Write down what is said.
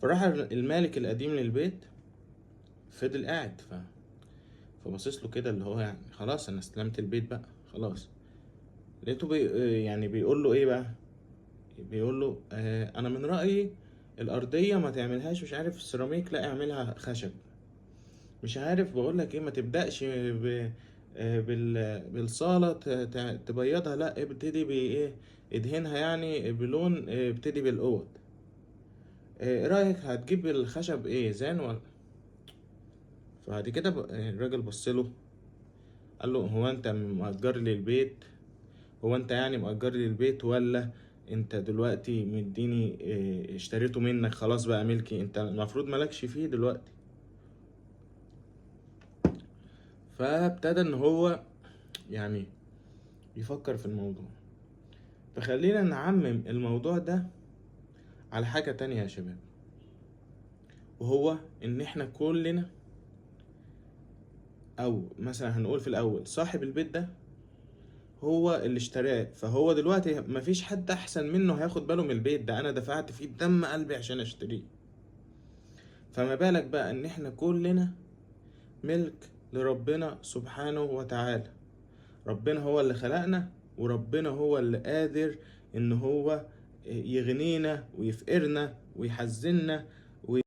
فراح المالك القديم للبيت، فضل قاعد فبصيص له كده، اللي هو يعني خلاص انا استلمت البيت بقى خلاص. لقيته يعني بيقول له ايه بقى، بيقول له انا من رأيي الأرضية ما تعملهاش مش عارف سيراميك، لا اعملها خشب. مش عارف بقول لك ايه، ما تبدأش بالصالة تبيضها، لا ابتدي بايه، ادهنها يعني بلون، ابتدي بالأوض. ايه رأيك هتجيب الخشب ايه، زان ولا؟ فبعد كده الراجل بصله، قال له هو انت مأجر لي البيت؟ هو انت يعني مأجر لي البيت، ولا انت دلوقتي مديني اشتريته منك خلاص بقى ملكي، انت المفروض مالكش فيه دلوقتي. فابتدى ان هو يعني يفكر في الموضوع. فخلينا نعمم الموضوع ده على حاجة تانية يا شباب، وهو ان احنا كلنا، او مثلا هنقول في الاول صاحب البيت ده هو اللي اشتراه، فهو دلوقتي مفيش حد احسن منه هياخد باله من البيت ده، انا دفعت فيه دم قلبي عشان اشتريه. فما بالك بقى ان احنا كلنا ملك لربنا سبحانه وتعالى. ربنا هو اللي خلقنا، وربنا هو اللي قادر ان هو يغنينا ويفقرنا ويحزننا